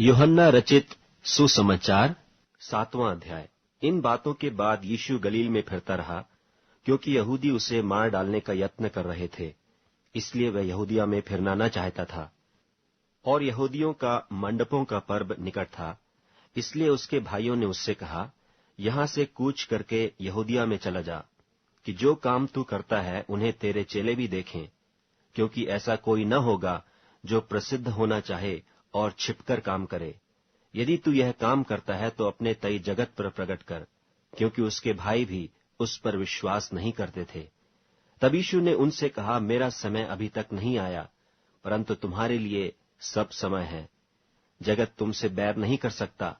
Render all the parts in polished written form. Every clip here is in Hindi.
यूहन्ना रचित सुसमाचार 7वां अध्याय। इन बातों के बाद यीशु गलील में फिरता रहा, क्योंकि यहूदी उसे मार डालने का यत्न कर रहे थे। इसलिए वह यहूदिया में फिरना न चाहता था। और यहूदियों का मंडपों का पर्व निकट था। इसलिए उसके भाइयों ने उससे कहा, यहां से कूच करके यहूदिया में चला जा, कि जो काम तू करता है उन्हें तेरे चेले भी देखें। क्योंकि ऐसा कोई न होगा जो प्रसिद्ध होना चाहे और छिपकर काम करे। यदि तू यह काम करता है तो अपने तई जगत पर प्रकट कर, क्योंकि उसके भाई भी उस पर विश्वास नहीं करते थे। तब यीशु ने उनसे कहा, मेरा समय अभी तक नहीं आया, परंतु तुम्हारे लिए सब समय है। जगत तुमसे बैर नहीं कर सकता,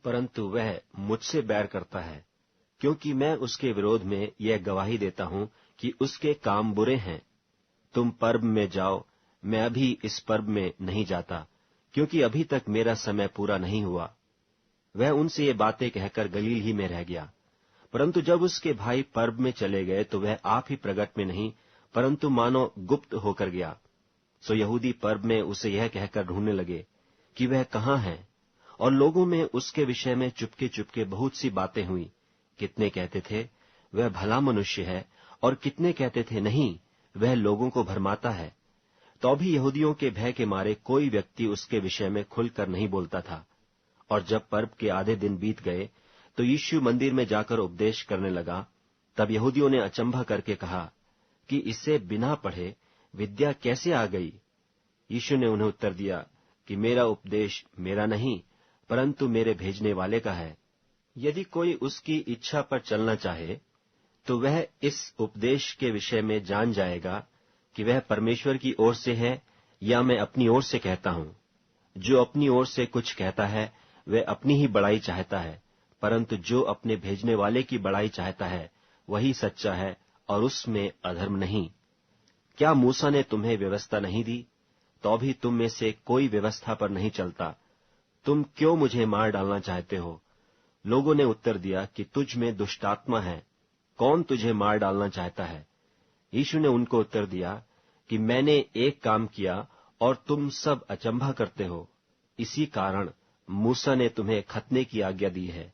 परंतु वह मुझसे बैर करता है, क्योंकि मैं उसके विरोध में यह गवाही देता हूं कि उसके काम बुरे हैं। तुम पर्व में जाओ, मैं अभी इस पर्व में नहीं जाता, क्योंकि अभी तक मेरा समय पूरा नहीं हुआ। वह उनसे ये बातें कहकर गलील ही में रह गया। परंतु जब उसके भाई पर्व में चले गए तो वह आप ही प्रगट में नहीं, परंतु मानो गुप्त होकर गया। सो यहूदी पर्व में उसे यह कहकर ढूंढने लगे कि वह कहाँ है। और लोगों में उसके विषय में चुपके चुपके बहुत सी बातें हुई। कितने कहते थे, वह भला मनुष्य है, और कितने कहते थे, नहीं, वह लोगों को भरमाता है। तो भी यहूदियों के भय के मारे कोई व्यक्ति उसके विषय में खुलकर नहीं बोलता था। और जब पर्व के आधे दिन बीत गए तो यीशु मंदिर में जाकर उपदेश करने लगा। तब यहूदियों ने अचंभा करके कहा कि इसे बिना पढ़े विद्या कैसे आ गई। यीशु ने उन्हें उत्तर दिया कि मेरा उपदेश मेरा नहीं, परंतु मेरे भेजने वाले का है। यदि कोई उसकी इच्छा पर चलना चाहे तो वह इस उपदेश के विषय में जान जाएगा कि वह परमेश्वर की ओर से है या मैं अपनी ओर से कहता हूं। जो अपनी ओर से कुछ कहता है वह अपनी ही बड़ाई चाहता है, परंतु जो अपने भेजने वाले की बड़ाई चाहता है वही सच्चा है, और उसमें अधर्म नहीं। क्या मूसा ने तुम्हें व्यवस्था नहीं दी? तो भी तुम में से कोई व्यवस्था पर नहीं चलता। तुम क्यों मुझे मार डालना चाहते हो? लोगों ने उत्तर दिया कि तुझ में दुष्टात्मा है, कौन तुझे मार डालना चाहता है? यीशु ने उनको उत्तर दिया कि मैंने एक काम किया और तुम सब अचंभा करते हो। इसी कारण मूसा ने तुम्हें खतने की आज्ञा दी है।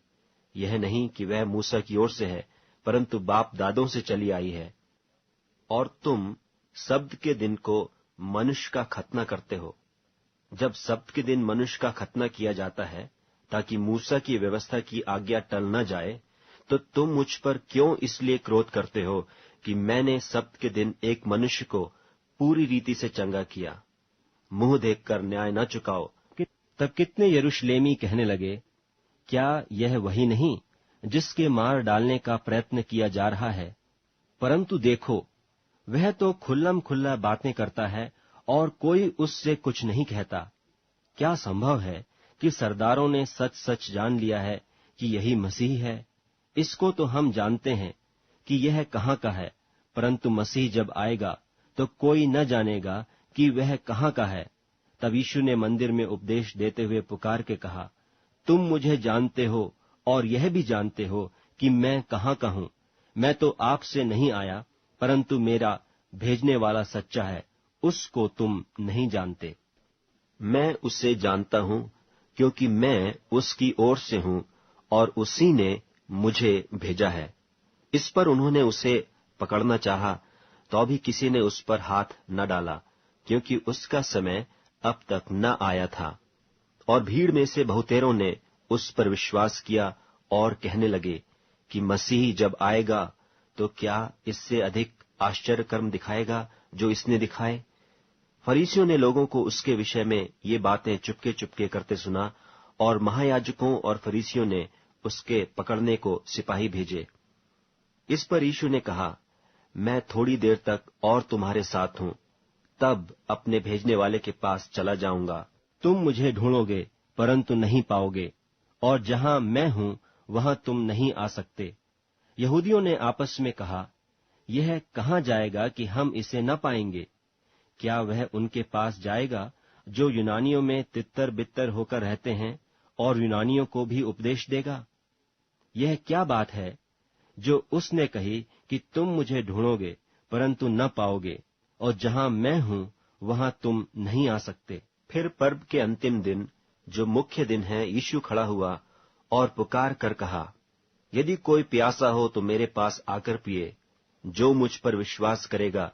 यह नहीं कि वह मूसा की ओर से है, परंतु बाप दादों से चली आई है। और तुम सब्त के दिन को मनुष्य का खतना करते हो। जब सब्त के दिन मनुष्य का खतना किया जाता है ताकि मूसा की व्यवस्था की आज्ञा टल न जाए, तो तुम मुझ पर क्यों इसलिए क्रोध करते हो कि मैंने सब्त के दिन एक मनुष्य को पूरी रीति से चंगा किया। मुंह देखकर न्याय न चुकाओ। तब कितने यरूशलेमी कहने लगे, क्या यह वही नहीं जिसके मार डालने का प्रयत्न किया जा रहा है? परंतु देखो, वह तो खुल्लम खुल्ला बातें करता है और कोई उससे कुछ नहीं कहता। क्या संभव है कि सरदारों ने सच सच जान लिया है कि यही मसीह है? इसको तो हम जानते हैं कि यह कहाँ का है, परंतु मसीह जब आएगा तो कोई न जानेगा कि वह कहाँ का है। तब यीशु ने मंदिर में उपदेश देते हुए पुकार के कहा, तुम मुझे जानते हो और यह भी जानते हो कि मैं कहाँ का हूँ। मैं तो आपसे नहीं आया, परंतु मेरा भेजने वाला सच्चा है, उसको तुम नहीं जानते। मैं उसे जानता हूँ, क्योंकि मैं उसकी ओर से हूँ और उसी ने मुझे भेजा है। इस पर उन्होंने उसे पकड़ना चाहा, तो भी किसी ने उस पर हाथ न डाला, क्योंकि उसका समय अब तक न आया था। और भीड़ में से बहुतेरों ने उस पर विश्वास किया और कहने लगे कि मसीह जब आएगा तो क्या इससे अधिक आश्चर्य कर्म दिखाएगा जो इसने दिखाए। फरीसियों ने लोगों को उसके विषय में ये बातें चुपके चुपके करते सुना, और महायाजकों और फरीसियों ने उसके पकड़ने को सिपाही भेजे। इस पर यीशु ने कहा, मैं थोड़ी देर तक और तुम्हारे साथ हूँ, तब अपने भेजने वाले के पास चला जाऊंगा। तुम मुझे ढूंढोगे परंतु नहीं पाओगे, और जहां मैं हूं वहां तुम नहीं आ सकते। यहूदियों ने आपस में कहा, यह कहाँ जाएगा कि हम इसे न पाएंगे? क्या वह उनके पास जाएगा जो यूनानियों में तितर बितर होकर रहते हैं, और यूनानियों को भी उपदेश देगा? यह क्या बात है जो उसने कही कि तुम मुझे ढूंढोगे परंतु न पाओगे, और जहां मैं हूं वहां तुम नहीं आ सकते। फिर पर्व के अंतिम दिन जो मुख्य दिन है, यीशु खड़ा हुआ और पुकार कर कहा, यदि कोई प्यासा हो तो मेरे पास आकर पिए। जो मुझ पर विश्वास करेगा,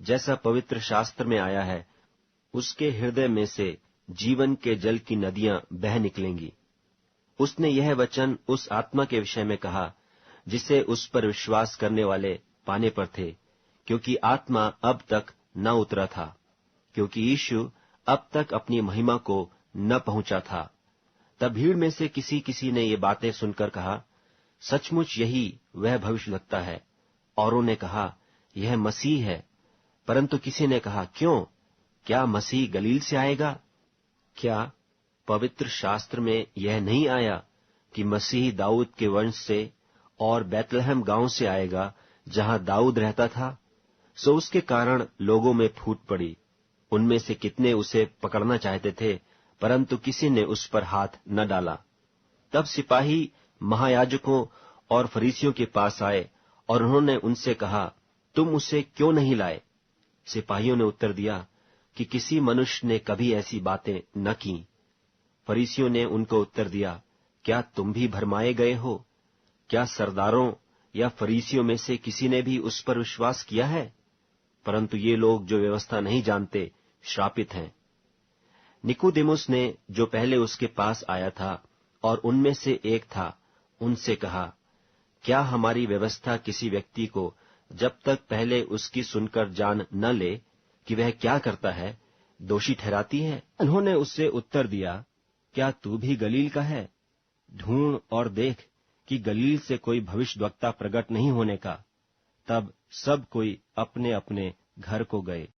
जैसा पवित्र शास्त्र में आया है, उसके हृदय में से जीवन के जल की नदियां बह निकलेंगी। उसने यह वचन उस आत्मा के विषय में कहा जिसे उस पर विश्वास करने वाले पाने पर थे, क्योंकि आत्मा अब तक न उतरा था, क्योंकि यीशु अब तक अपनी महिमा को न पहुंचा था। तब भीड़ में से किसी ने ये बातें सुनकर कहा, सचमुच यही वह भविष्यद्वक्ता है। औरों ने कहा, यह मसीह है। परंतु किसी ने कहा, क्यों? क्या मसीह गलील से आएगा? क्या पवित्र शास्त्र में यह नहीं आया कि मसीह दाऊद के वंश से और बैतलहम गांव से आएगा, जहां दाऊद रहता था? सो उसके कारण लोगों में फूट पड़ी। उनमें से कितने उसे पकड़ना चाहते थे, परंतु किसी ने उस पर हाथ न डाला। तब सिपाही महायाजकों और फरीसियों के पास आए और उन्होंने उनसे कहा, तुम उसे क्यों नहीं लाए? सिपाहियों ने उत्तर दिया कि किसी मनुष्य ने कभी ऐसी बातें न की। फरीसियों ने उनको उत्तर दिया, क्या तुम भी भरमाए गए हो? क्या सरदारों या फरीसियों में से किसी ने भी उस पर विश्वास किया है? परंतु ये लोग जो व्यवस्था नहीं जानते श्रापित हैं। निकोदेमुस ने, जो पहले उसके पास आया था और उनमें से एक था, उनसे कहा, क्या हमारी व्यवस्था किसी व्यक्ति को जब तक पहले उसकी सुनकर जान न ले कि वह क्या करता है, दोषी ठहराती है? उन्होंने उससे उत्तर दिया, क्या तू भी गलील का है? ढूंढ और देख कि गलील से कोई भविष्यद्वक्ता प्रकट नहीं होने का। तब सब कोई अपने अपने घर को गए।